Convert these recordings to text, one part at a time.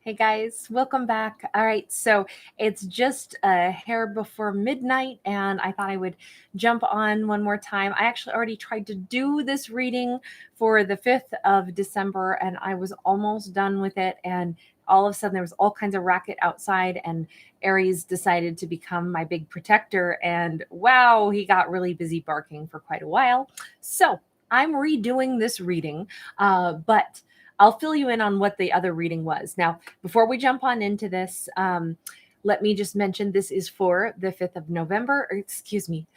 Hey guys, welcome back. All right, so it's just a hair before midnight, and I thought I would jump on one more time. I actually already tried to do this reading for the 5th of December, and I was almost done with it. And all of a sudden, there was all kinds of racket outside, and Aries decided to become my big protector. And wow, he got really busy barking for quite a while. So I'm redoing this reading, but I'll fill you in on what the other reading was. Now, before we jump on into this, let me just mention this is for the 5th of November, or excuse me,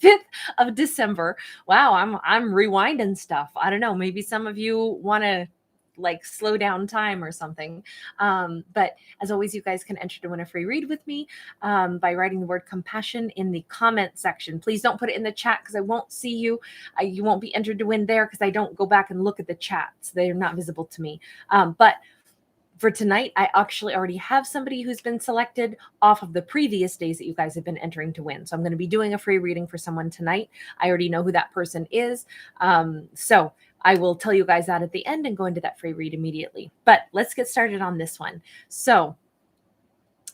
5th of December. Wow, I'm rewinding stuff. I don't know, maybe some of you want to like slow down time or something. But as always, you guys can enter to win a free read with me by writing the word compassion in the comment section. Please don't put it in the chat because I won't see you. You won't be entered to win there because I don't go back and look at the chats. They're not visible to me. But for tonight, I actually already have somebody who's been selected off of the previous days that you guys have been entering to win. So I'm going to be doing a free reading for someone tonight. I already know who that person is. So I will tell you guys that at the end and go into that free read immediately. But let's get started on this one. So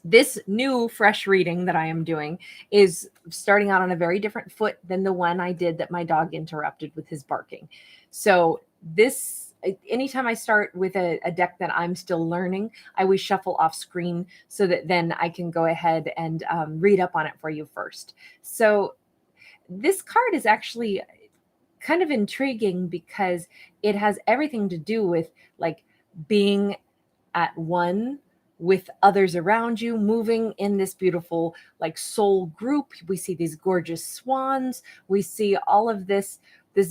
this new fresh reading that I am doing is starting out on a very different foot than the one I did that my dog interrupted with his barking. So this, anytime I start with a deck that I'm still learning, I always shuffle off screen so that then I can go ahead and read up on it for you first. So this card is actually kind of intriguing because it has everything to do with like being at one with others around you, moving in this beautiful like soul group. We see these gorgeous swans. We see all of this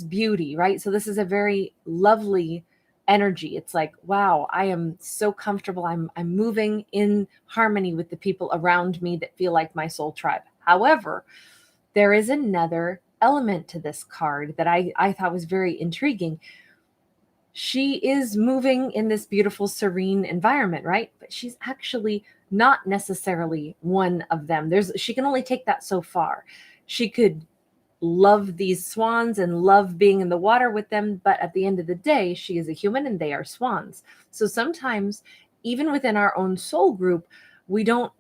beauty, right? So this is a very lovely energy. It's like, wow, I am so comfortable. I'm moving in harmony with the people around me that feel like my soul tribe. However, there is another element to this card that I thought was very intriguing. She is moving in this beautiful, serene environment, right? But she's actually not necessarily one of them. She can only take that so far. She could love these swans and love being in the water with them, but at the end of the day, she is a human and they are swans. So sometimes, even within our own soul group, we don't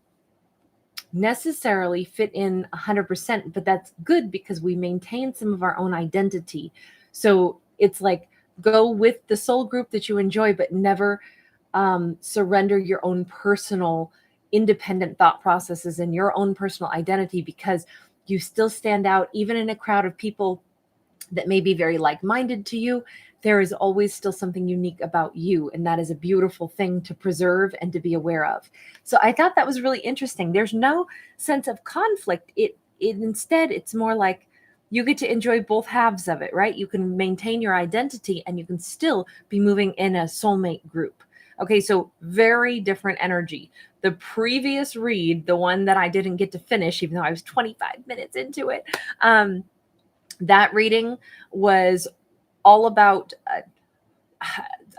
necessarily fit in 100%, but that's good because we maintain some of our own identity. So it's like, go with the soul group that you enjoy, but never surrender your own personal independent thought processes and your own personal identity, because you still stand out even in a crowd of people that may be very like-minded to you. There is always still something unique about you, and that is a beautiful thing to preserve and to be aware of. So I thought that was really interesting. There's no sense of conflict. Instead, it's more like you get to enjoy both halves of it, right? You can maintain your identity and you can still be moving in a soulmate group. Okay, so very different energy. The previous read, the one that I didn't get to finish, even though I was 25 minutes into it, that reading was all about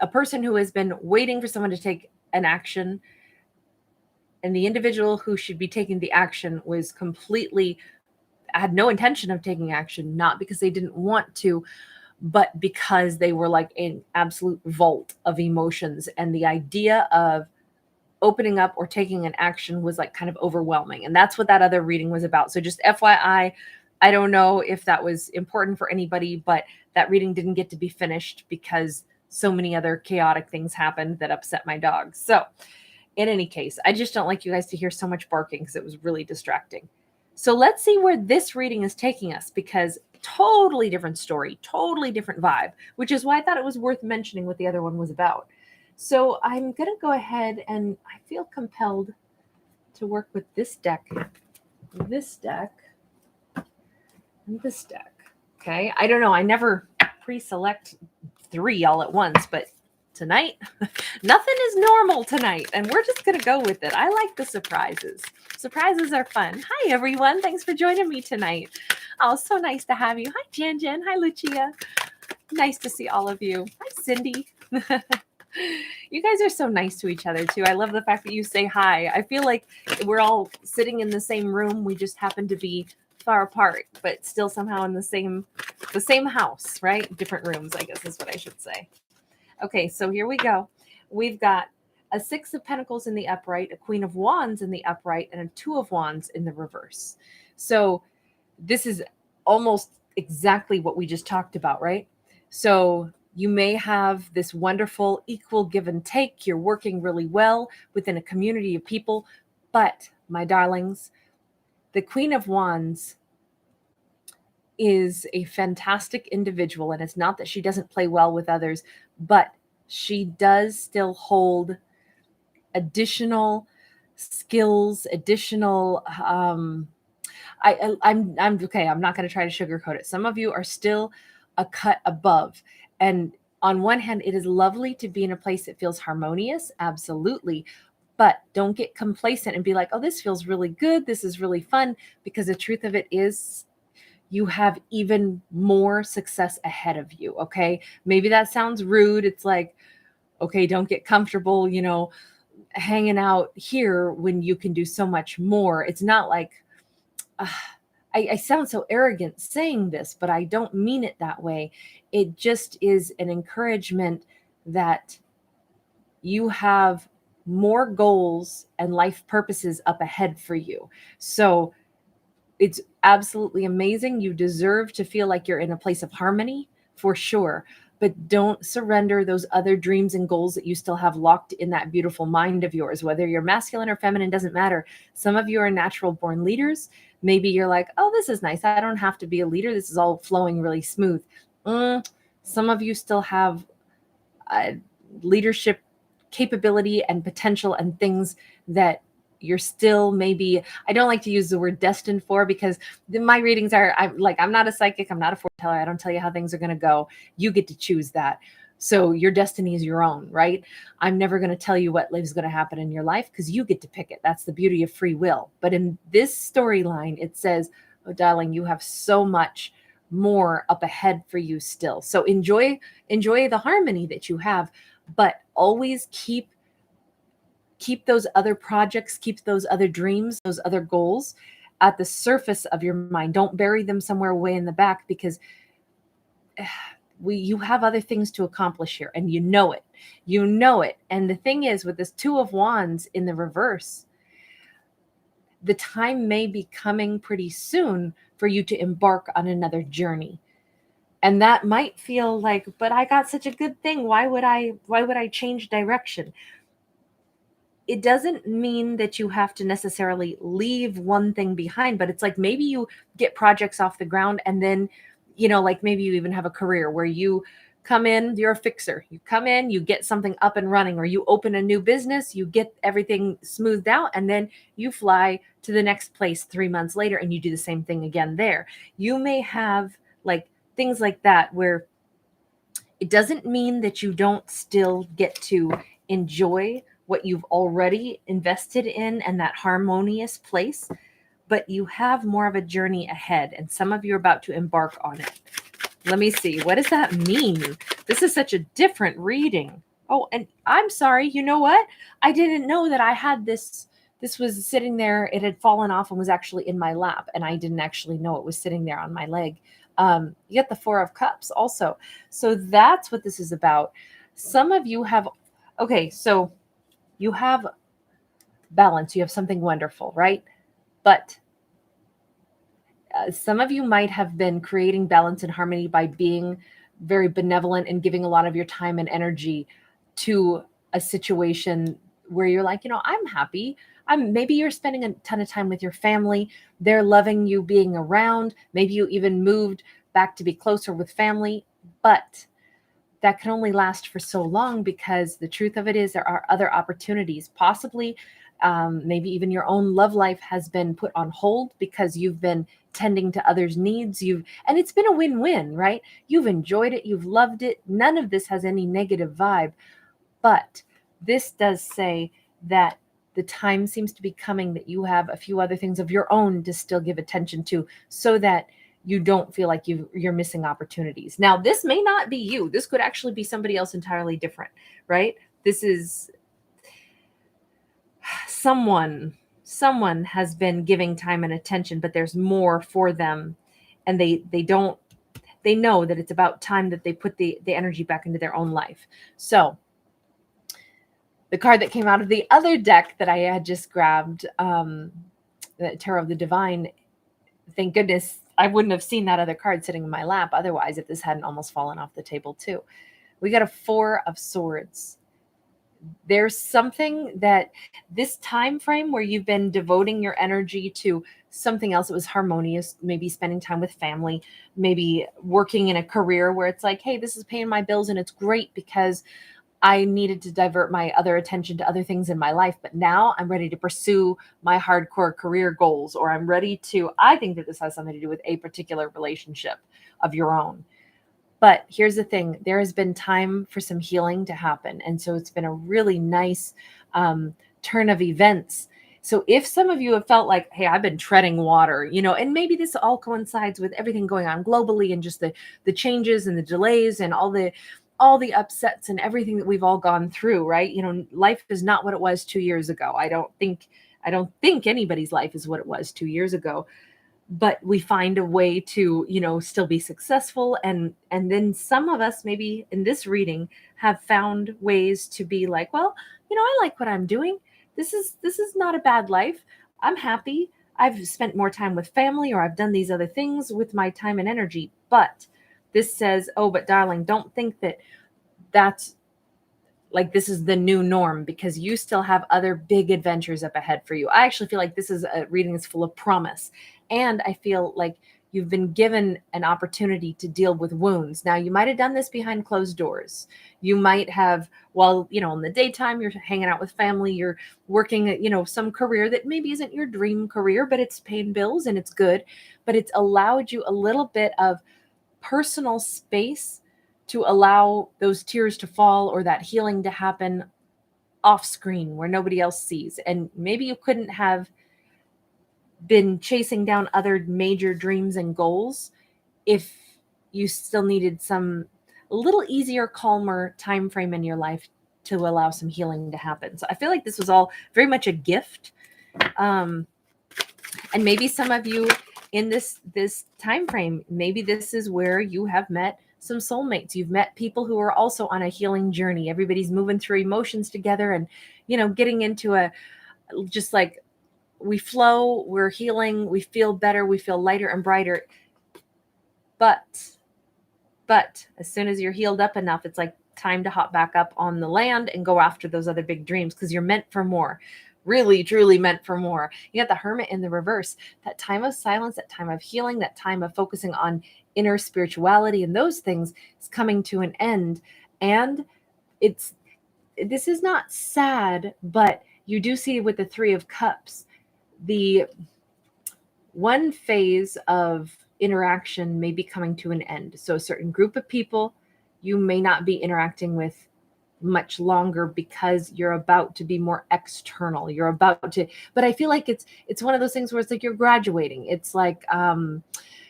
a person who has been waiting for someone to take an action, and the individual who should be taking the action was completely had no intention of taking action, not because they didn't want to, but because they were like an absolute vault of emotions, and the idea of opening up or taking an action was like kind of overwhelming. And that's what that other reading was about. So just FYI, I don't know if that was important for anybody, but that reading didn't get to be finished because so many other chaotic things happened that upset my dog. So in any case, I just don't like you guys to hear so much barking because it was really distracting. So let's see where this reading is taking us, because totally different story, totally different vibe, which is why I thought it was worth mentioning what the other one was about. So I'm going to go ahead, and I feel compelled to work with this deck, and this deck. Okay. I don't know. I never pre-select 3 all at once, but tonight, nothing is normal tonight, and we're just going to go with it. I like the surprises. Surprises are fun. Hi, everyone. Thanks for joining me tonight. Oh, so nice to have you. Hi, Jen. Hi, Lucia. Nice to see all of you. Hi, Cindy. You guys are so nice to each other, too. I love the fact that you say hi. I feel like we're all sitting in the same room. We just happen to be far apart, but still somehow in the same house, right? Different rooms, I guess is what I should say. Okay, so here we go. We've got a Six of Pentacles in the upright, a Queen of Wands in the upright, and a Two of Wands in the reverse. So this is almost exactly what we just talked about, right? So you may have this wonderful equal give and take. You're working really well within a community of people. But, my darlings, the Queen of Wands is a fantastic individual. And it's not that she doesn't play well with others, but she does still hold additional skills, additional I'm okay. I'm not going to try to sugarcoat it. Some of you are still a cut above. And on one hand, it is lovely to be in a place that feels harmonious. Absolutely. But don't get complacent and be like, oh, this feels really good. This is really fun. Because the truth of it is, you have even more success ahead of you. Okay. Maybe that sounds rude. It's like, okay, don't get comfortable, hanging out here when you can do so much more. It's not like, I sound so arrogant saying this, but I don't mean it that way. It just is an encouragement that you have more goals and life purposes up ahead for you. So it's absolutely amazing. You deserve to feel like you're in a place of harmony for sure. But don't surrender those other dreams and goals that you still have locked in that beautiful mind of yours. Whether you're masculine or feminine, doesn't matter. Some of you are natural born leaders. Maybe you're like, oh, this is nice. I don't have to be a leader. This is all flowing really smooth. Some of you still have leadership capability and potential and things that you're still maybe, I don't like to use the word destined for, because my readings are, I'm not a psychic. I'm not a fortune teller. I don't tell you how things are going to go. You get to choose that. So your destiny is your own, right? I'm never going to tell you what is going to happen in your life, because you get to pick it. That's the beauty of free will. But in this storyline, it says, oh, darling, you have so much more up ahead for you still. So enjoy the harmony that you have, but always keep those other projects, keep those other dreams, those other goals at the surface of your mind. Don't bury them somewhere way in the back, because you have other things to accomplish here, and you know it. And the thing is, with this Two of Wands in the reverse, the time may be coming pretty soon for you to embark on another journey. And that might feel like, but I got such a good thing. Why would I change direction? It doesn't mean that you have to necessarily leave one thing behind, but it's like maybe you get projects off the ground, and then, like maybe you even have a career where you come in, you're a fixer. You come in, you get something up and running, or you open a new business, you get everything smoothed out, and then you fly to the next place 3 months later and you do the same thing again there. You may have like things like that, where it doesn't mean that you don't still get to enjoy what you've already invested in and that harmonious place, but you have more of a journey ahead, and some of you are about to embark on it. Let me see. What does that mean? This is such a different reading. Oh, and I'm sorry. You know what? I didn't know that I had this. This was sitting there. It had fallen off and was actually in my lap, and I didn't actually know it was sitting there on my leg. You get the Four of Cups also. So that's what this is about. Some of you have, okay, so you have balance. You have something wonderful, right? But some of you might have been creating balance and harmony by being very benevolent and giving a lot of your time and energy to a situation where you're like, I'm happy. Maybe you're spending a ton of time with your family. They're loving you being around. Maybe you even moved back to be closer with family, but that can only last for so long, because the truth of it is there are other opportunities. Possibly, maybe even your own love life has been put on hold because you've been tending to others' needs. And it's been a win-win, right? You've enjoyed it. You've loved it. None of this has any negative vibe, but this does say that the time seems to be coming that you have a few other things of your own to still give attention to, so that you don't feel like you're missing opportunities. Now, this may not be you. This could actually be somebody else entirely different, right? This is someone has been giving time and attention, but there's more for them. And they know that it's about time that they put the energy back into their own life. So the card that came out of the other deck that I had just grabbed, the Tarot of the Divine, thank goodness I wouldn't have seen that other card sitting in my lap otherwise if this hadn't almost fallen off the table too. We got a Four of Swords. There's something that this time frame where you've been devoting your energy to something else that was harmonious, maybe spending time with family, maybe working in a career where it's like, hey, this is paying my bills and it's great because I needed to divert my other attention to other things in my life. But now I'm ready to pursue my hardcore career goals, or I'm ready to, I think that this has something to do with a particular relationship of your own. But here's the thing, there has been time for some healing to happen. And so it's been a really nice turn of events. So if some of you have felt like, hey, I've been treading water, and maybe this all coincides with everything going on globally and just the changes and the delays and all the upsets and everything that we've all gone through, right? Life is not what it was 2 years ago. I don't think anybody's life is what it was 2 years ago. But we find a way to, still be successful. And then some of us, maybe in this reading, have found ways to be like, well, I like what I'm doing. This is not a bad life. I'm happy. I've spent more time with family, or I've done these other things with my time and energy. But this says, oh, but darling, don't think that that's like this is the new norm, because you still have other big adventures up ahead for you. I actually feel like this is a reading that's full of promise. And I feel like you've been given an opportunity to deal with wounds. Now, you might have done this behind closed doors. You might have, in the daytime, you're hanging out with family, you're working at, some career that maybe isn't your dream career, but it's paying bills and it's good. But it's allowed you a little bit of personal space to allow those tears to fall or that healing to happen off screen where nobody else sees. And maybe you couldn't have been chasing down other major dreams and goals if you still needed some a little easier, calmer time frame in your life to allow some healing to happen. So I feel like this was all very much a gift. And maybe some of you in this time frame, maybe this is where you have met some soulmates. You've met people who are also on a healing journey. Everybody's moving through emotions together and, getting into a, just like we flow, we're healing, we feel better, we feel lighter and brighter. But as soon as you're healed up enough, it's like time to hop back up on the land and go after those other big dreams, because you're meant for more. Really, truly meant for more. You got the Hermit in the reverse, that time of silence, that time of healing, that time of focusing on inner spirituality and those things is coming to an end. And this is not sad, but you do see with the Three of Cups, the one phase of interaction may be coming to an end. So a certain group of people you may not be interacting with much longer because you're about to be more external. You're about to, but I feel like it's one of those things where it's like you're graduating. It's like,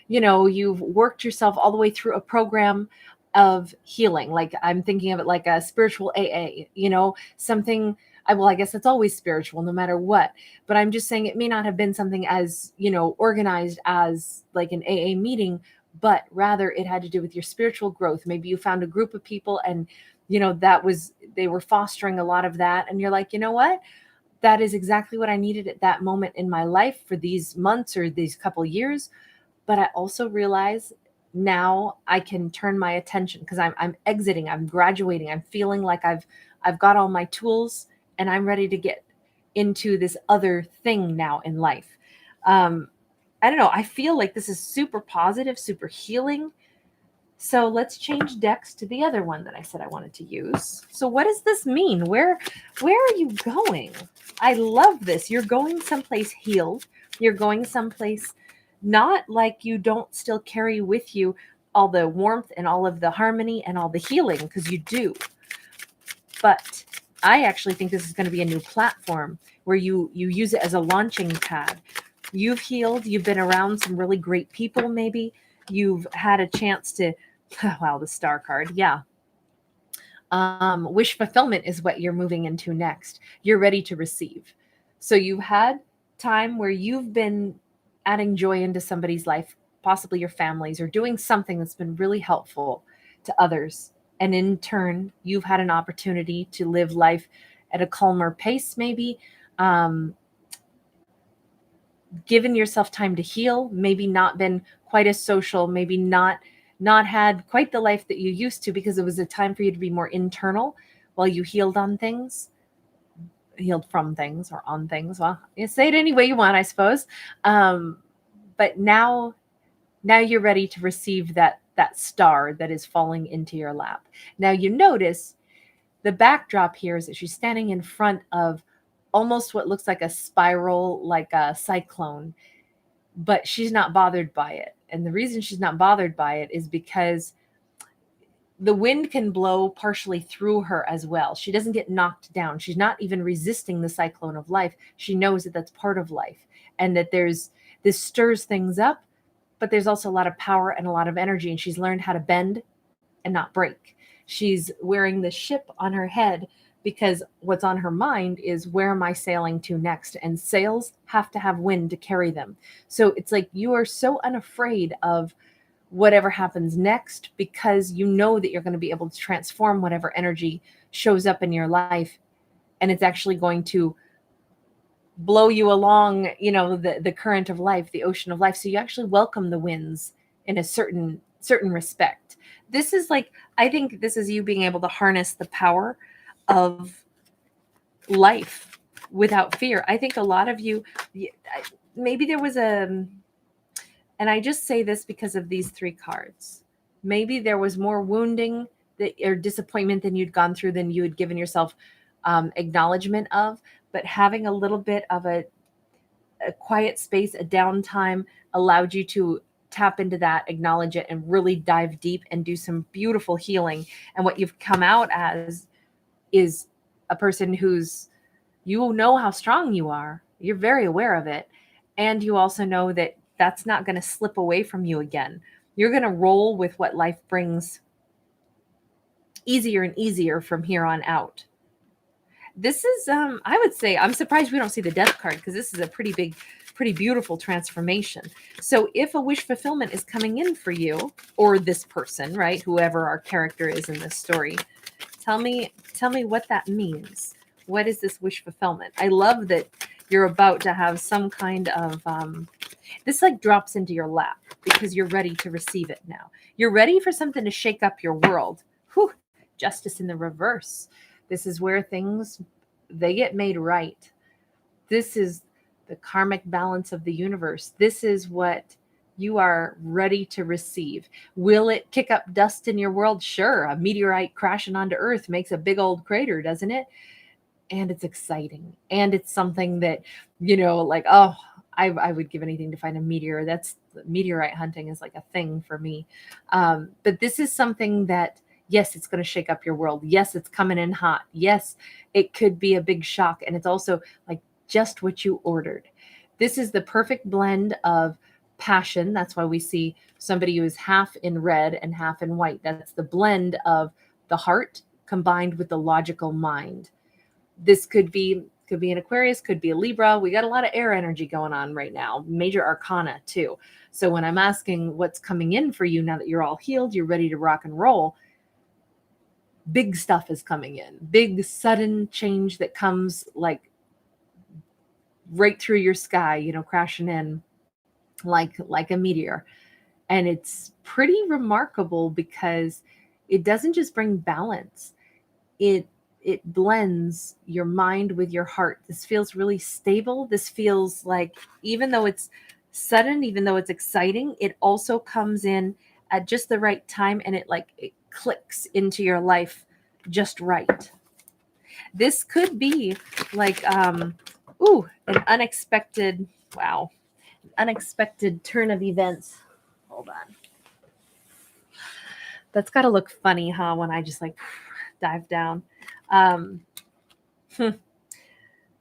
you've worked yourself all the way through a program of healing. Like I'm thinking of it like a spiritual AA, something. I guess it's always spiritual no matter what, but I'm just saying it may not have been something as, organized as like an AA meeting, but rather it had to do with your spiritual growth. Maybe you found a group of people and, they were fostering a lot of that. And you're like, you know what? That is exactly what I needed at that moment in my life for these months or these couple years. But I also realize now I can turn my attention because I'm exiting, I'm graduating. I'm feeling like I've got all my tools and I'm ready to get into this other thing now in life. I don't know. I feel like this is super positive, super healing. So let's change decks to the other one that I said I wanted to use. So what does this mean? Where are you going? I love this. You're going someplace healed. You're going someplace not like you don't still carry with you all the warmth and all of the harmony and all the healing, because you do. But I actually think this is going to be a new platform where you use it as a launching pad. You've healed. You've been around some really great people. Maybe you've had a chance to, wow, the Star card. Yeah. Wish fulfillment is what you're moving into next. You're ready to receive. So you've had time where you've been adding joy into somebody's life, possibly your family's, or doing something that's been really helpful to others. And in turn, you've had an opportunity to live life at a calmer pace, maybe. Given yourself time to heal, maybe not been quite as social, maybe not had quite the life that you used to, because it was a time for you to be more internal while you healed from things or on things. Well, you say it any way you want, I suppose. But now you're ready to receive that star that is falling into your lap. Now you notice the backdrop here is that she's standing in front of almost what looks like a spiral, like a cyclone, but she's not bothered by it. And the reason she's not bothered by it is because the wind can blow partially through her as well. She doesn't get knocked down. She's not even resisting the cyclone of life. She knows that that's part of life, and that this stirs things up, but there's also a lot of power and a lot of energy, and she's learned how to bend and not break. She's wearing the ship on her head because what's on her mind is, where am I sailing to next? And sails have to have wind to carry them. So it's like you are so unafraid of whatever happens next, because you know that you're going to be able to transform whatever energy shows up in your life, and it's actually going to blow you along, the current of life, the ocean of life. So you actually welcome the winds in a certain respect. This is like, I think this is you being able to harness the power of life without fear. I think a lot of you, maybe there was and I just say this because of these 3 cards, maybe there was more wounding or disappointment than you'd gone through, than you had given yourself acknowledgement of. But having a little bit of a quiet space, a downtime, allowed you to tap into that, acknowledge it, and really dive deep and do some beautiful healing. And what you've come out as is a person you know how strong you are. You're very aware of it. And you also know that that's not going to slip away from you again. You're going to roll with what life brings easier and easier from here on out. This is, I would say, I'm surprised we don't see the death card, because this is a pretty beautiful transformation. So if a wish fulfillment is coming in for you, or this person, right, whoever our character is in this story, tell me what that means. What is this wish fulfillment? I love that you're about to have some kind of, this like drops into your lap because you're ready to receive it now. You're ready for something to shake up your world. Whew, justice in the reverse. This is where they get made right. This is the karmic balance of the universe. This is what you are ready to receive. Will it kick up dust in your world? Sure. A meteorite crashing onto Earth makes a big old crater, doesn't it? And it's exciting. And it's something that, like, oh, I would give anything to find a meteor. Meteorite hunting is like a thing for me. But this is something that, yes, it's going to shake up your world. Yes, it's coming in hot. Yes, it could be a big shock. And it's also like just what you ordered. This is the perfect blend of passion. That's why we see somebody who is half in red and half in white. That's the blend of the heart combined with the logical mind. This could be an Aquarius, could be a Libra. We got a lot of air energy going on right now. Major arcana too. So when I'm asking what's coming in for you now that you're all healed, you're ready to rock and roll, big stuff is coming in. Big sudden change that comes like right through your sky, crashing in like a meteor. And it's pretty remarkable because it doesn't just bring balance. It blends your mind with your heart. This feels really stable. This feels like, even though it's sudden, even though it's exciting, it also comes in at just the right time, and it clicks into your life just right. This could be like an unexpected turn of events. Hold on. That's got to look funny, huh? When I just dive down.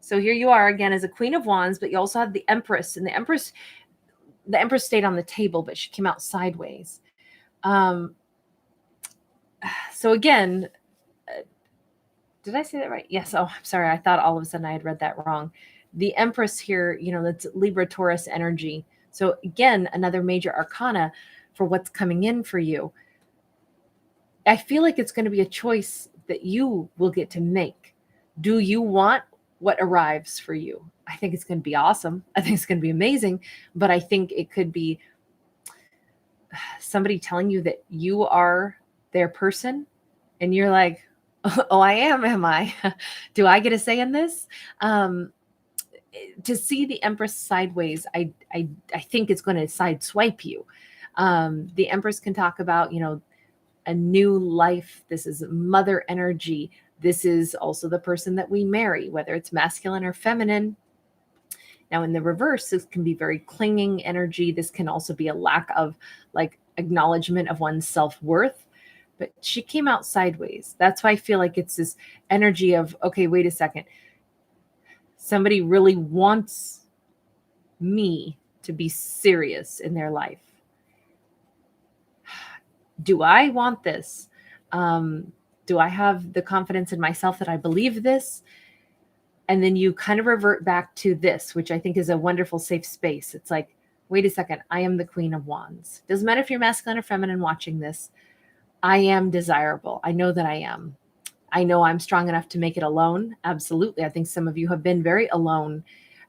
So here you are again as a Queen of Wands, but you also have the Empress, and the Empress stayed on the table, but she came out sideways. So again, did I say that right? Yes. Oh, I'm sorry. I thought all of a sudden I had read that wrong. The Empress here, that's Libra Taurus energy. So again, another major arcana for what's coming in for you. I feel like it's going to be a choice that you will get to make. Do you want what arrives for you? I think it's going to be awesome. I think it's going to be amazing. But I think it could be somebody telling you that you are their person. And you're like, oh, I am I? Do I get a say in this? To see the Empress sideways, I think it's going to sideswipe you. The Empress can talk about, a new life. This is mother energy. This is also the person that we marry, whether it's masculine or feminine. Now, in the reverse, this can be very clinging energy. This can also be a lack of like acknowledgement of one's self-worth. But she came out sideways. That's why I feel like it's this energy of, okay, wait a second. Somebody really wants me to be serious in their life. Do I want this? Do I have the confidence in myself that I believe this? And then you kind of revert back to this, which I think is a wonderful safe space. It's like, wait a second, I am the Queen of Wands. Doesn't matter if you're masculine or feminine watching this. I am desirable. I know that I am. I know I'm strong enough to make it alone. Absolutely. I think some of you have been very alone.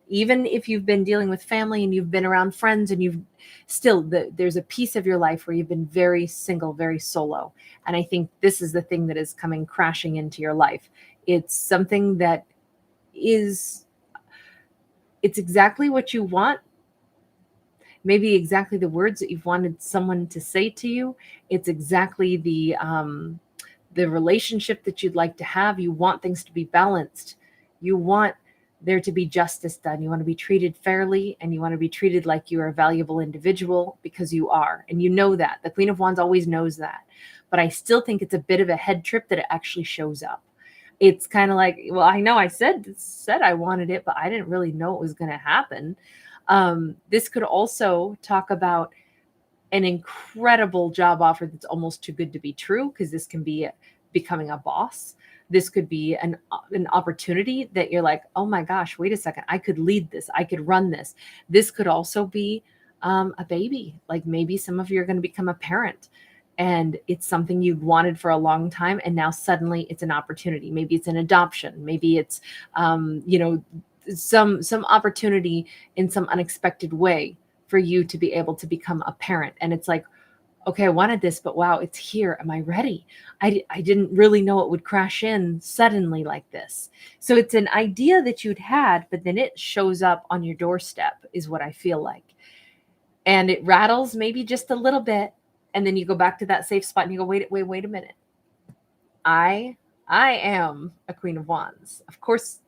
Even if you've been dealing with family and you've been around friends and you've still, there's a piece of your life where you've been very single, very solo. And I think this is the thing that is coming crashing into your life. It's something that it's exactly what you want. Maybe exactly the words that you've wanted someone to say to you. It's exactly the relationship that you'd like to have. You want things to be balanced. You want there to be justice done. You want to be treated fairly, and you want to be treated like you are a valuable individual, because you are. And you know that. The Queen of Wands always knows that. But I still think it's a bit of a head trip that it actually shows up. It's kind of like, well, I know I said I wanted it, but I didn't really know it was going to happen. This could also talk about an incredible job offer that's almost too good to be true, because this can be becoming a boss. This could be an opportunity that you're like, oh my gosh, wait a second, I could lead this, I could run this. This could also be a baby. Like maybe some of you are going to become a parent, and it's something you've wanted for a long time, and now suddenly it's an opportunity. Maybe it's an adoption. Maybe it's some opportunity in some unexpected way for you to be able to become a parent. And it's like, okay, I wanted this, but wow, it's here. Am I ready? I didn't really know it would crash in suddenly like this. So it's an idea that you'd had, but then it shows up on your doorstep is what I feel like. And it rattles maybe just a little bit. And then you go back to that safe spot and you go, wait a minute. I am a Queen of Wands. Of course,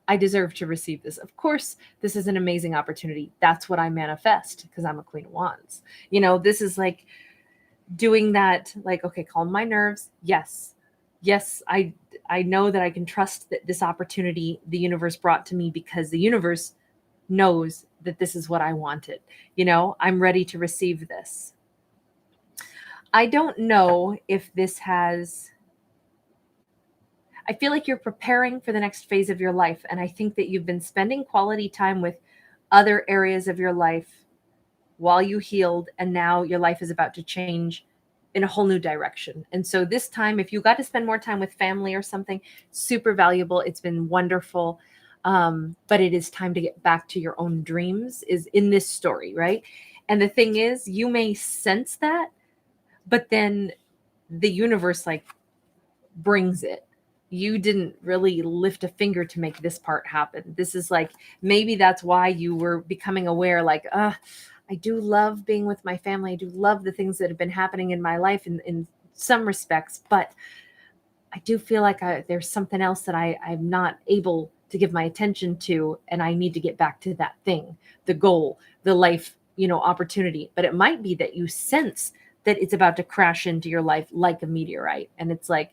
I deserve to receive this. Of course, this is an amazing opportunity. That's what I manifest, because I'm a Queen of Wands. This is like doing that, like, okay, calm my nerves. Yes, I know that I can trust that this opportunity the universe brought to me, because the universe knows that this is what I wanted. I'm ready to receive this. I don't know if this I feel like you're preparing for the next phase of your life. And I think that you've been spending quality time with other areas of your life while you healed. And now your life is about to change in a whole new direction. And so this time, if you got to spend more time with family or something, super valuable. It's been wonderful. But it is time to get back to your own dreams, is in this story, right? And the thing is, you may sense that, but then the universe like brings it. You didn't really lift a finger to make this part happen. This is like, maybe that's why you were becoming aware, like, I do love being with my family. I do love the things that have been happening in my life in some respects, but I do feel like there's something else that I'm not able to give my attention to, and I need to get back to that thing, the goal, the life, opportunity. But it might be that you sense that it's about to crash into your life like a meteorite. And it's like,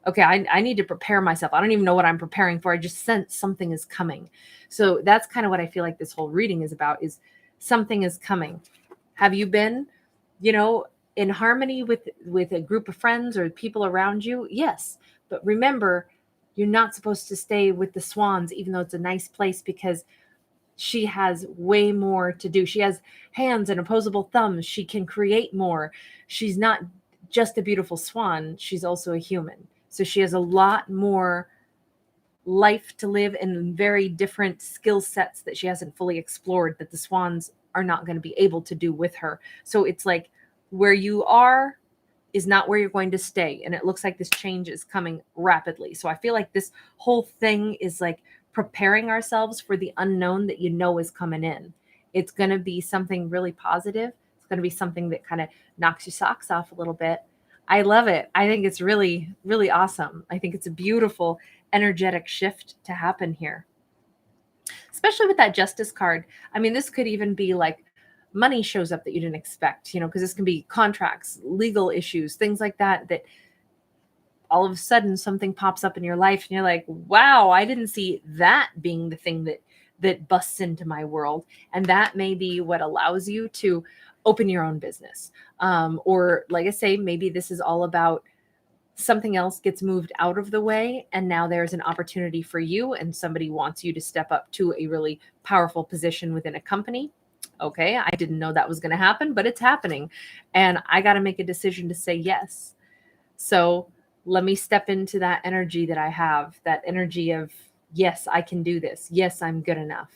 okay, I need to prepare myself. I don't even know what I'm preparing for. I just sense something is coming. So that's kind of what I feel like this whole reading is about, is something is coming. Have you been, in harmony with a group of friends or people around you? Yes. But remember, you're not supposed to stay with the swans, even though it's a nice place, because she has way more to do. She has hands and opposable thumbs. She can create more. She's not just a beautiful swan. She's also a human. So she has a lot more life to live and very different skill sets that she hasn't fully explored that the swans are not going to be able to do with her. So it's like where you are is not where you're going to stay. And it looks like this change is coming rapidly. So I feel like this whole thing is like preparing ourselves for the unknown that you know is coming in. It's going to be something really positive. It's going to be something that kind of knocks your socks off a little bit. I love it. I think it's really, really awesome. I think it's a beautiful energetic shift to happen here, especially with that justice card. I mean, this could even be like money shows up that you didn't expect, because this can be contracts, legal issues, things like that, that all of a sudden something pops up in your life and you're like, wow, I didn't see that being the thing that busts into my world. And that may be what allows you to open your own business. Or like I say, maybe this is all about something else gets moved out of the way and now there's an opportunity for you and somebody wants you to step up to a really powerful position within a company. Okay, I didn't know that was going to happen, but it's happening. And I got to make a decision to say yes. So let me step into that energy that I have, that energy of, yes, I can do this. Yes, I'm good enough.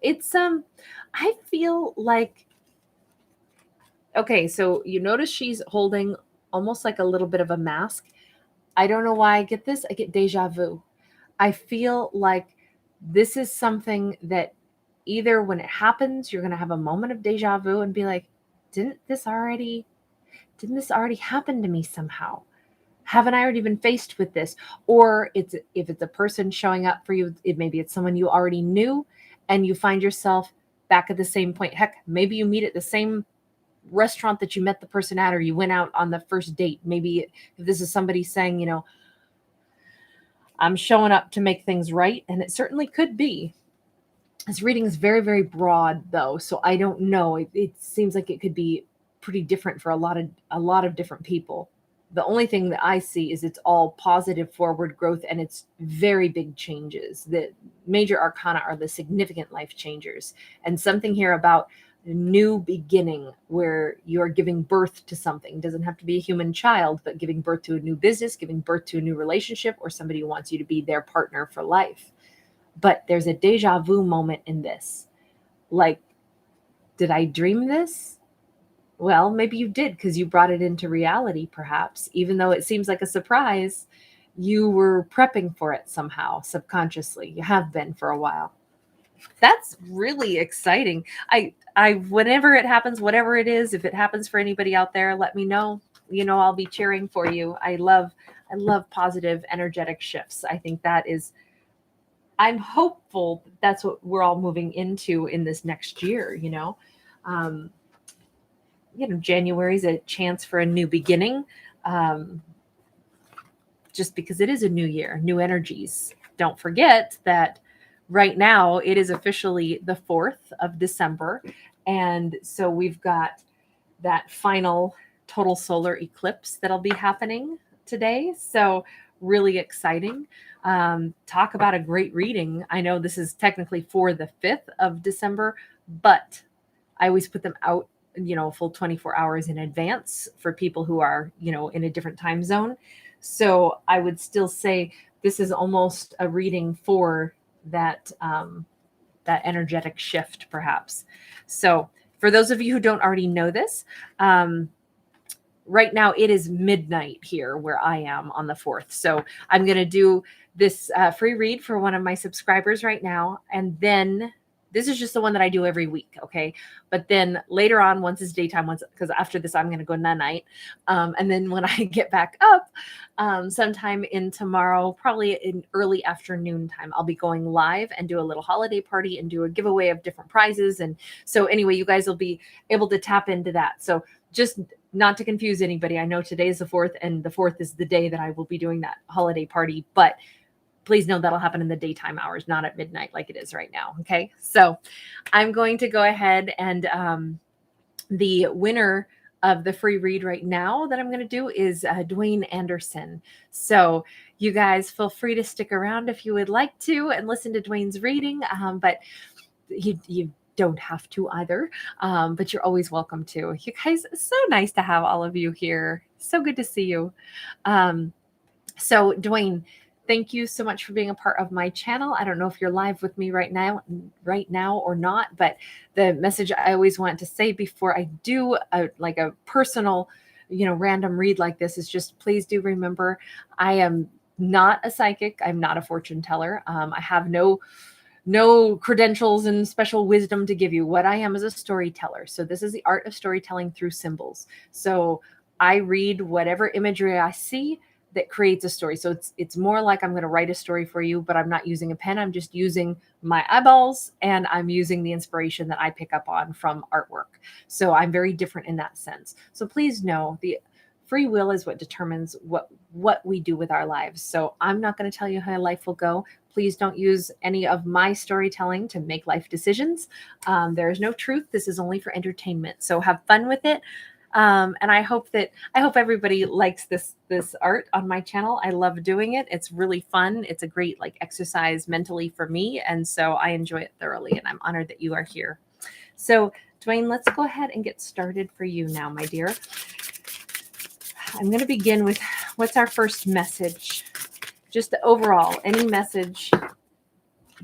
It's, I feel like, okay, so you notice she's holding almost like a little bit of a mask. I don't know why I get this. I get deja vu. I feel like this is something that either when it happens, you're going to have a moment of deja vu and be like, didn't this already happen to me somehow? Haven't I already been faced with this? Or if it's a person showing up for you, maybe it's someone you already knew and you find yourself back at the same point. Heck, maybe you meet at the same restaurant that you met the person at, or you went out on the first date. Maybe if this is somebody saying, I'm showing up to make things right. And it certainly could be. This reading is very, very broad though. So I don't know. It seems like it could be pretty different for a lot of different people. The only thing that I see is it's all positive forward growth and it's very big changes. The major arcana are the significant life changers, and something here about new beginning where you're giving birth to something. It doesn't have to be a human child, but giving birth to a new business, giving birth to a new relationship, or somebody who wants you to be their partner for life. But there's a deja vu moment in this. Like, did I dream this? Well, maybe you did because you brought it into reality, perhaps. Even though it seems like a surprise, you were prepping for it somehow, subconsciously. You have been for a while. That's really exciting. I whenever it happens, whatever it is, if it happens for anybody out there, let me know. I'll be cheering for you. I love positive energetic shifts. I think I'm hopeful that's what we're all moving into in this next year. January is a chance for a new beginning. Just because it is a new year, new energies. Don't forget that right now it is officially the 4th of December. And so we've got that final total solar eclipse that'll be happening today. So really exciting. Talk about a great reading. I know this is technically for the 5th of December, but I always put them out, full 24 hours in advance for people who are, in a different time zone. So I would still say this is almost a reading for that, that energetic shift, perhaps. So for those of you who don't already know this, right now it is midnight here where I am on the 4th. So I'm going to do this free read for one of my subscribers right now. And then this is just the one that I do every week. Okay. But then later on, once it's daytime, because after this, I'm going to go night. And then when I get back up, sometime in tomorrow, probably in early afternoon time, I'll be going live and do a little holiday party and do a giveaway of different prizes. And so anyway, you guys will be able to tap into that. So just not to confuse anybody, I know today is the 4th and the 4th is the day that I will be doing that holiday party, but please know that'll happen in the daytime hours, not at midnight like it is right now. Okay. So I'm going to go ahead and the winner of the free read right now that I'm going to do is Dwayne Anderson. So you guys feel free to stick around if you would like to and listen to Dwayne's reading. But you don't have to either. But you're always welcome to. You guys, it's so nice to have all of you here. So good to see you. So Dwayne, Thank you so much for being a part of my channel. I don't know if you're live with me right now or not, but the message I always want to say before I do a personal, random read like this is just, please do remember, I am not a psychic. I'm not a fortune teller. I have no credentials and special wisdom to give you. What I am is a storyteller. So this is the art of storytelling through symbols. So I read whatever imagery I see that creates a story. So it's more like I'm going to write a story for you, but I'm not using a pen. I'm just using my eyeballs, and I'm using the inspiration that I pick up on from artwork. So I'm very different in that sense. So please know, the free will is what determines what we do with our lives. So I'm not going to tell you how life will go. Please don't use any of my storytelling to make life decisions. There is no truth. This is only for entertainment. So have fun with it. And I hope everybody likes this art on my channel. I love doing it. It's really fun. It's a great exercise mentally for me. And so I enjoy it thoroughly, and I'm honored that you are here. So Dwayne, let's go ahead and get started for you now, my dear. I'm going to begin with, what's our first message? Just overall, any message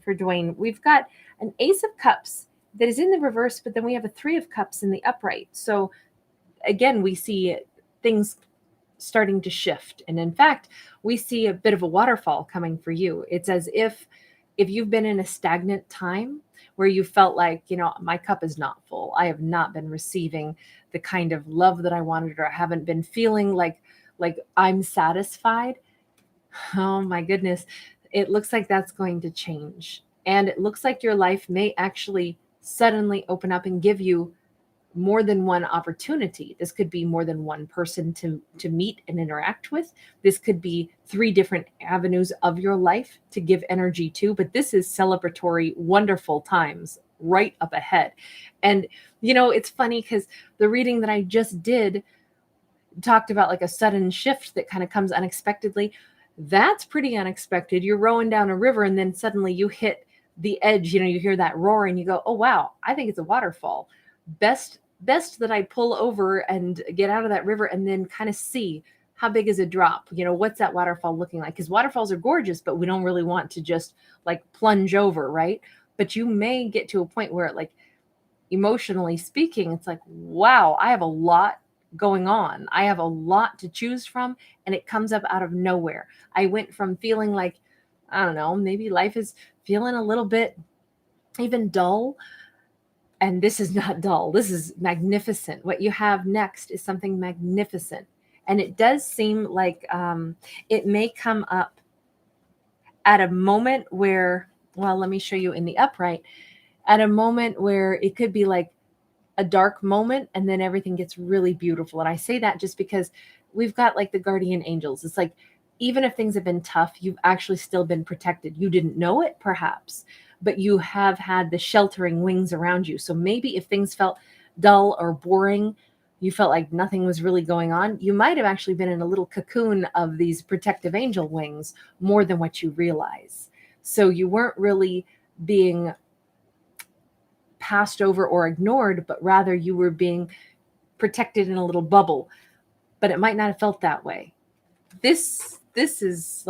for Dwayne. We've got an Ace of Cups that is in the reverse, but then we have a Three of Cups in the upright. So again, we see things starting to shift. And in fact, we see a bit of a waterfall coming for you. It's as if you've been in a stagnant time where you felt like, my cup is not full. I have not been receiving the kind of love that I wanted, or I haven't been feeling like I'm satisfied. Oh my goodness. It looks like that's going to change. And it looks like your life may actually suddenly open up and give you more than one opportunity. This could be more than one person to meet and interact with. This could be 3 different avenues of your life to give energy to, but this is celebratory, wonderful times right up ahead. And, it's funny because the reading that I just did talked about a sudden shift that kind of comes unexpectedly. That's pretty unexpected. You're rowing down a river and then suddenly you hit the edge, you hear that roar and you go, oh, wow, I think it's a waterfall. Best that I pull over and get out of that river and then kind of see how big is a drop. What's that waterfall looking like? Because waterfalls are gorgeous, but we don't really want to just plunge over, right? But you may get to a point where emotionally speaking, it's like, wow, I have a lot going on. I have a lot to choose from, and it comes up out of nowhere. I went from feeling like, I don't know, maybe life is feeling a little bit even dull. And this is not dull. This is magnificent. What you have next is something magnificent. And it does seem like it may come up at a moment where, well, let me show you in the upright, at a moment where it could be like a dark moment and then everything gets really beautiful. And I say that just because we've got the guardian angels. It's like, even if things have been tough, you've actually still been protected. You didn't know it, perhaps, but you have had the sheltering wings around you. So maybe if things felt dull or boring, you felt like nothing was really going on, you might have actually been in a little cocoon of these protective angel wings more than what you realize. So you weren't really being passed over or ignored, but rather you were being protected in a little bubble. But it might not have felt that way. This is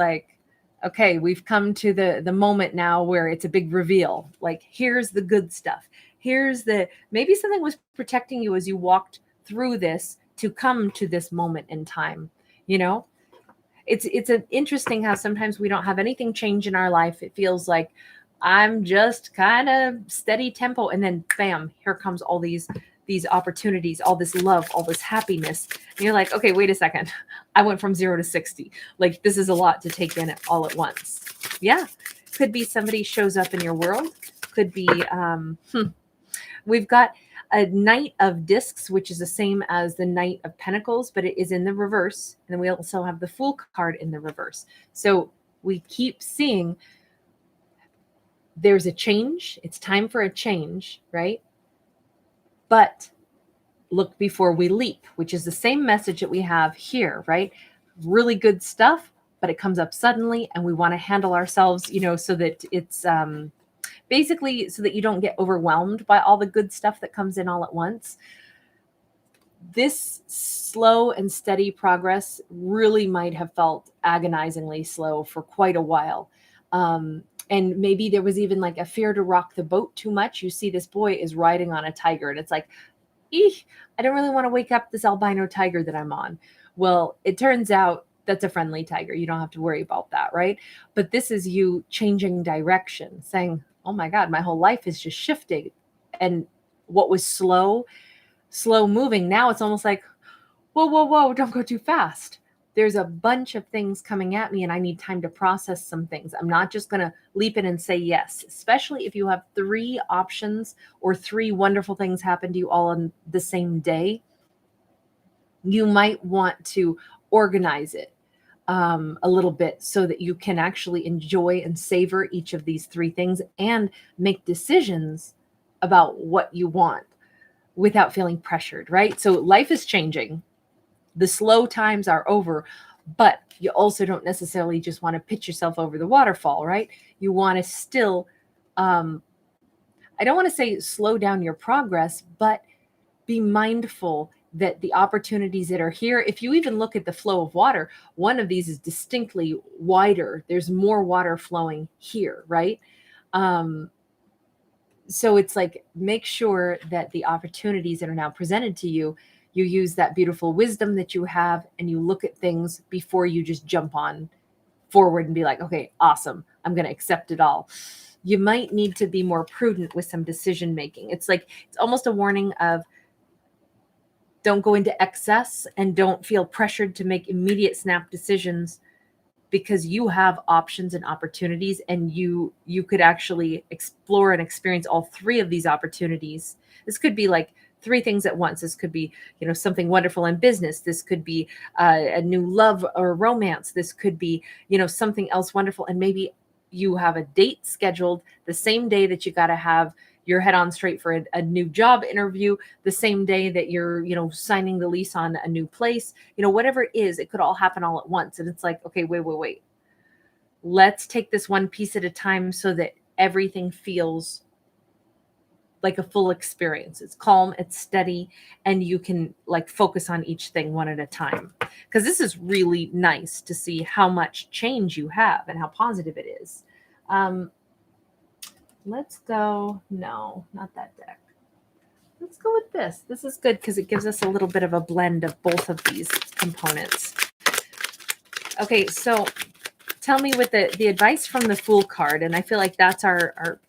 okay, we've come to the moment now where it's a big reveal. Here's the good stuff. Here's maybe something was protecting you as you walked through this to come to this moment in time. It's an interesting how sometimes we don't have anything change in our life. It feels like I'm just kind of steady tempo, and then bam, here comes all these opportunities, all this love, all this happiness. And you're like, okay, wait a second. I went from 0 to 60. This is a lot to take in all at once. Yeah. Could be somebody shows up in your world. Could be, we've got a Knight of Discs, which is the same as the Knight of Pentacles, but it is in the reverse. And then we also have the Fool card in the reverse. So we keep seeing there's a change. It's time for a change, right? But look before we leap, which is the same message that we have here, right? Really good stuff, but it comes up suddenly, and we want to handle ourselves, so that it's basically so that you don't get overwhelmed by all the good stuff that comes in all at once. this slow and steady progress really might have felt agonizingly slow for quite a while. And maybe there was even like a fear to rock the boat too much. You see this boy is riding on a tiger and it's like, eesh, I don't really want to wake up this albino tiger that I'm on. Well, it turns out that's a friendly tiger. You don't have to worry about that, right? But this is you changing direction, saying, oh my God, my whole life is just shifting. And what was slow moving, now it's almost like, whoa, don't go too fast. There's a bunch of things coming at me and I need time to process some things. I'm not just going to leap in and say yes, especially if you have 3 options or 3 wonderful things happen to you all on the same day. You might want to organize it a little bit so that you can actually enjoy and savor each of these 3 things and make decisions about what you want without feeling pressured, right? So life is changing. The slow times are over, but you also don't necessarily just want to pitch yourself over the waterfall, right? You want to still, I don't want to say slow down your progress, but be mindful that the opportunities that are here, if you even look at the flow of water, one of these is distinctly wider. There's more water flowing here, right? So it's like, make sure that the opportunities that are now presented to you, you use that beautiful wisdom that you have and you look at things before you just jump on forward and be like, okay, awesome, I'm going to accept it all. You might need to be more prudent with some decision making. It's like, it's almost a warning of, don't go into excess and don't feel pressured to make immediate snap decisions, because you have options and opportunities and you could actually explore and experience all 3 of these opportunities. This could be like 3 things at once. This could be, something wonderful in business. This could be a new love or romance. This could be, something else wonderful. And maybe you have a date scheduled the same day that you got to have your head on straight for a new job interview, the same day that you're, signing the lease on a new place, whatever it is, it could all happen all at once. And it's like, okay, wait. Let's take this one piece at a time so that everything feels like a full experience. It's calm, it's steady, and you can like focus on each thing one at a time. Because this is really nice to see how much change you have and how positive it is. Let's go. No, not that deck. Let's go with this. This is good because it gives us a little bit of a blend of both of these components. Okay, so tell me with the advice from the Fool card, and I feel like that's our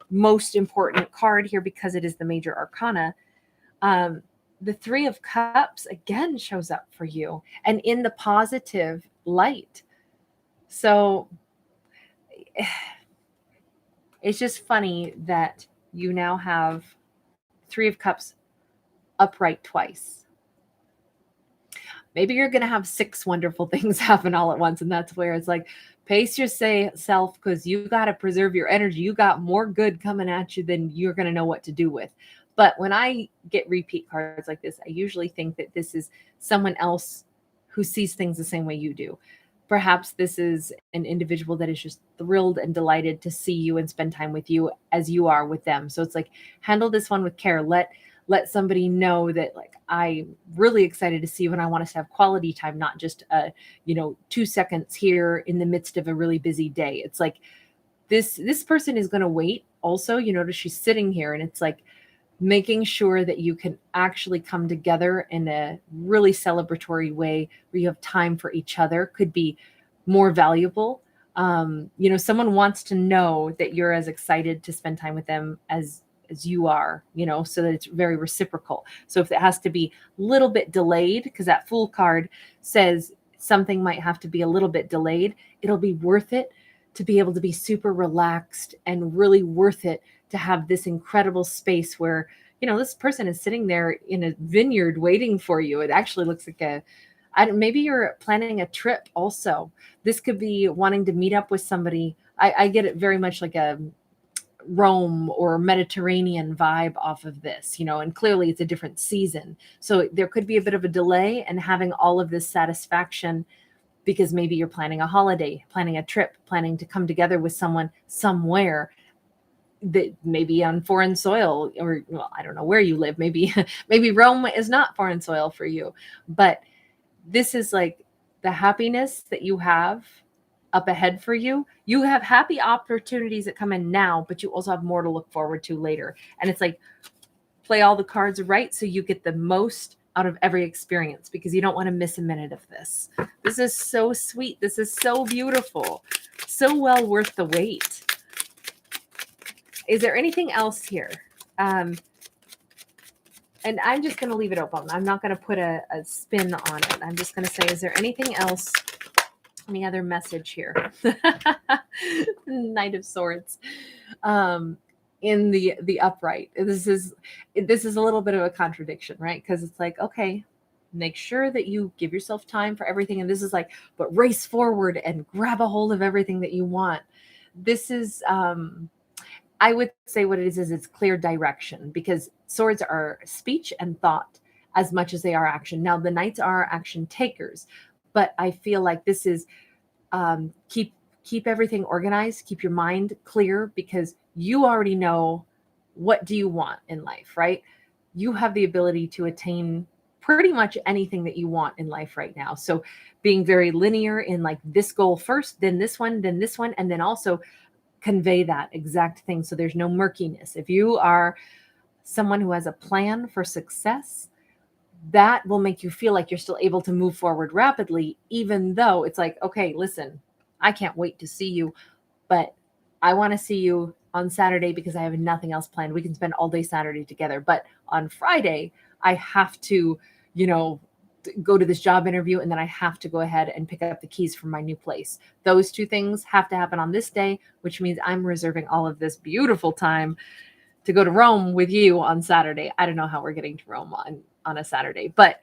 most important card here because it is the major arcana. The 3 of Cups again shows up for you and in the positive light. So it's just funny that you now have 3 of Cups upright twice. Maybe you're going to have 6 wonderful things happen all at once. And that's where it's like, pace yourself because you got to preserve your energy. You got more good coming at you than you're going to know what to do with. But when I get repeat cards like this, I usually think that this is someone else who sees things the same way you do. Perhaps this is an individual that is just thrilled and delighted to see you and spend time with you as you are with them. So it's like, handle this one with care. Let somebody know that like, I'm really excited to see you and I want us to have quality time, not just 2 seconds here in the midst of a really busy day. It's like this person is going to wait also. Notice she's sitting here and it's like making sure that you can actually come together in a really celebratory way where you have time for each other could be more valuable. Someone wants to know that you're as excited to spend time with them as you are, so that it's very reciprocal. So if it has to be a little bit delayed, because that Fool card says something might have to be a little bit delayed, it'll be worth it to be able to be super relaxed and really worth it to have this incredible space where, this person is sitting there in a vineyard waiting for you. It actually looks like maybe you're planning a trip also. This could be wanting to meet up with somebody. I get it very much like a Rome or Mediterranean vibe off of this, and clearly it's a different season. So there could be a bit of a delay and having all of this satisfaction because maybe you're planning a holiday, planning a trip, planning to come together with someone somewhere. that maybe on foreign soil, or well, I don't know where you live. Maybe maybe Rome is not foreign soil for you, but this is like the happiness that you have up ahead for you. You have happy opportunities that come in now, but you also have more to look forward to later. And it's like, play all the cards right so you get the most out of every experience, because you don't want to miss a minute of this. This is so sweet. This is so beautiful. So well worth the wait. Is there anything else here? And I'm just going to leave it open. I'm not going to put a spin on it. I'm just going to say, is there anything else? Any other message here? Knight of Swords. In the upright. This is a little bit of a contradiction, right? Because it's like, okay, make sure that you give yourself time for everything. And this is like, but race forward and grab a hold of everything that you want. This is, I would say what it is it's clear direction, because swords are speech and thought as much as they are action. Now, the knights are action takers, but I feel like this is keep everything organized, keep your mind clear, because you already know what do you want in life, right? You have the ability to attain pretty much anything that you want in life right now. So being very linear in like this goal first, then this one, and then also convey that exact thing so there's no murkiness. If you are someone who has a plan for success, that will make you feel like you're still able to move forward rapidly, even though it's like, okay, listen, I can't wait to see you, but I want to see you on Saturday because I have nothing else planned. We can spend all day Saturday together. But on Friday, I have to, go to this job interview, and then I have to go ahead and pick up the keys from my new place. Those two things have to happen on this day, which means I'm reserving all of this beautiful time to go to Rome with you on Saturday. I don't know how we're getting to Rome on a Saturday, but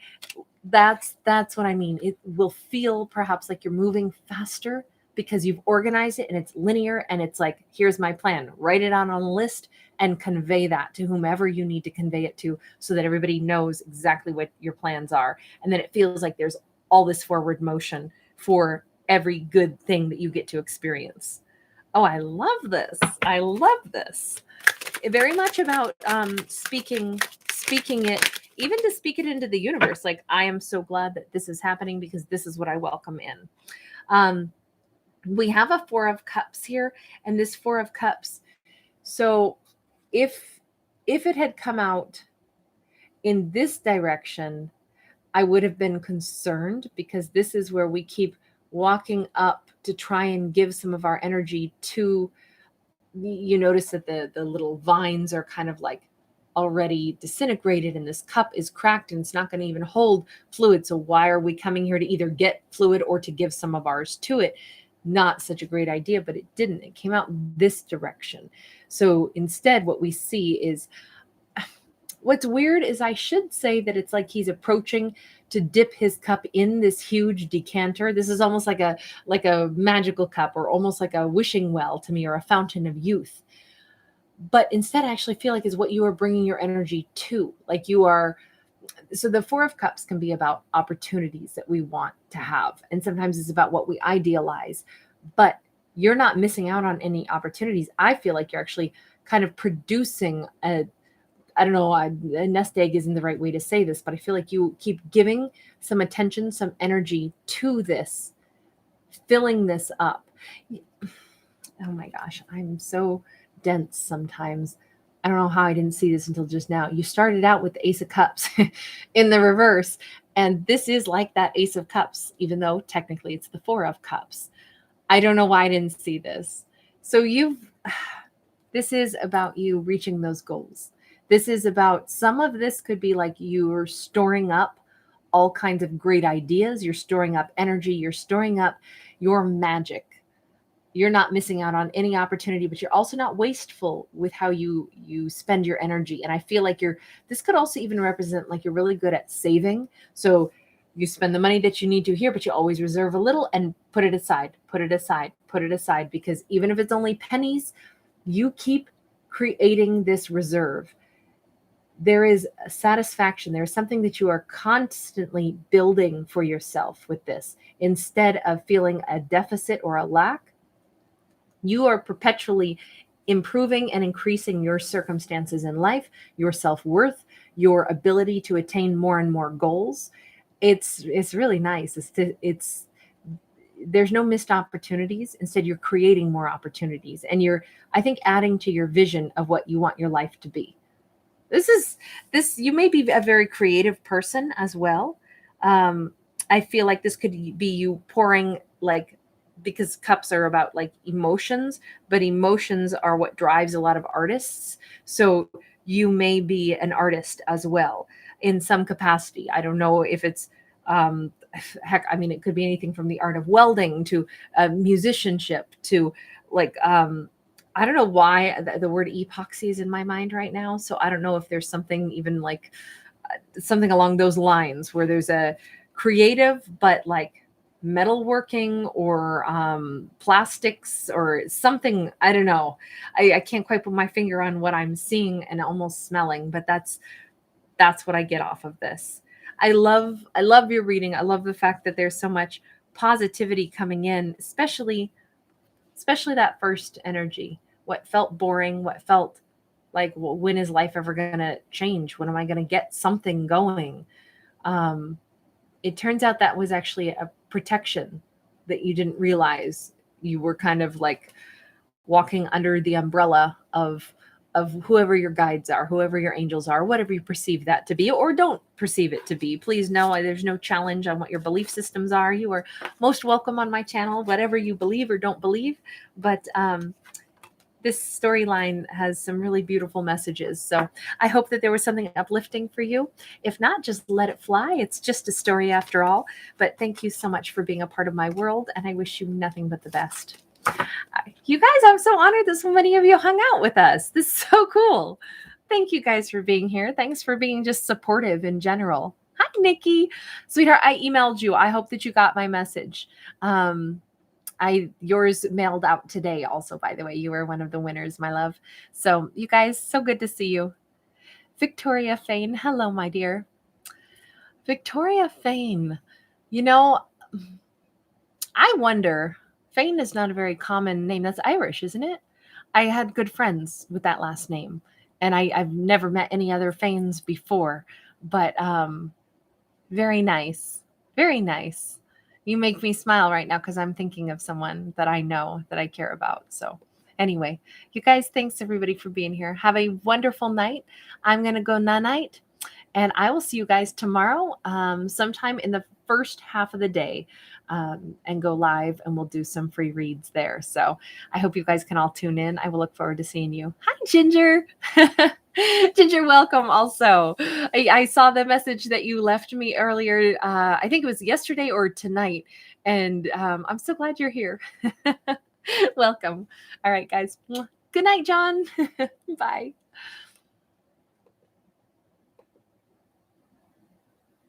that's what I mean. It will feel perhaps like you're moving faster because you've organized it and it's linear, and it's like, here's my plan. Write it out on a list and convey that to whomever you need to convey it to, so that everybody knows exactly what your plans are. And then it feels like there's all this forward motion for every good thing that you get to experience. Oh, I love this. I love this. Very much about speaking it, even to speak it into the universe. Like, I am so glad that this is happening because this is what I welcome in. We have a Four of Cups here, and this Four of Cups. So if it had come out in this direction, I would have been concerned, because this is where we keep walking up to try and give some of our energy to. You notice that the little vines are kind of like already disintegrated, and this cup is cracked and it's not going to even hold fluid. So why are we coming here to either get fluid or to give some of ours to it? Not such a great idea, but it didn't. It came out this direction. So instead, what we see is, what's weird is I should say that it's like he's approaching to dip his cup in this huge decanter. This is almost like a magical cup, or almost like a wishing well to me, or a fountain of youth. But instead, I actually feel like is what you are bringing your energy to. Like you are. So the Four of Cups can be about opportunities that we want to have. And sometimes it's about what we idealize, but you're not missing out on any opportunities. I feel like you're actually kind of producing a nest egg isn't the right way to say this, but I feel like you keep giving some attention, some energy to this, filling this up. Oh my gosh, I'm so dense sometimes. I don't know how I didn't see this until just now. You started out with the Ace of Cups in the reverse, and this is like that Ace of Cups, even though technically it's the Four of Cups. I don't know why I didn't see this. So this is about you reaching those goals. This is about, some of this could be like you're storing up all kinds of great ideas. You're storing up energy. You're storing up your magic. You're not missing out on any opportunity, but you're also not wasteful with how you spend your energy. And I feel like this could also even represent like you're really good at saving. So you spend the money that you need to here, but you always reserve a little and put it aside, because even if it's only pennies, you keep creating this reserve. There is a satisfaction. There's something that you are constantly building for yourself with this. Instead of feeling a deficit or a lack, you are perpetually improving and increasing your circumstances in life, your self-worth, your ability to attain more and more goals. It's really nice. It's there's no missed opportunities. Instead, you're creating more opportunities, and you're, I think, adding to your vision of what you want your life to be. This you may be a very creative person as well. I feel like this could be you pouring, like, because cups are about like emotions, but emotions are what drives a lot of artists. So you may be an artist as well in some capacity. I don't know if it's heck, I mean, it could be anything from the art of welding to musicianship to like I don't know why the word epoxy is in my mind right now. So I don't know if there's something even like something along those lines where there's a creative, but like metalworking or plastics or something. I don't know. I can't quite put my finger on what I'm seeing and almost smelling, but that's what I get off of this. I love your reading. I love the fact that there's so much positivity coming in, especially that first energy. What felt boring, what felt like, well, when is life ever going to change? When am I going to get something going? It turns out that was actually a protection that you didn't realize. You were kind of like walking under the umbrella of whoever your guides are, whoever your angels are, whatever you perceive that to be, or don't perceive it to be. Please know there's no challenge on what your belief systems are. You are most welcome on my channel, whatever you believe or don't believe. But this storyline has some really beautiful messages. So I hope that there was something uplifting for you. If not, just let it fly. It's just a story after all. But thank you so much for being a part of my world, and I wish you nothing but the best. You guys, I'm so honored that so many of you hung out with us. This is so cool. Thank you guys for being here. Thanks for being just supportive in general. Hi, Nikki. Sweetheart, I emailed you. I hope that you got my message. Yours mailed out today also, by the way. You were one of the winners, my love. So you guys, so good to see you. Victoria Fain. Hello, my dear. Victoria Fain. You know, I wonder, Fain is not a very common name. That's Irish, isn't it? I had good friends with that last name, and I've never met any other Fains before, but very nice. Very nice. You make me smile right now because I'm thinking of someone that I know, that I care about. So anyway, you guys, thanks everybody for being here. Have a wonderful night. I'm going to go night, and I will see you guys tomorrow sometime in the first half of the day and go live, and we'll do some free reads there. So I hope you guys can all tune in. I will look forward to seeing you. Hi, Ginger. Ginger, welcome also. I saw the message that you left me earlier. I think it was yesterday or tonight. And I'm so glad you're here. Welcome. All right, guys. Good night, John. Bye.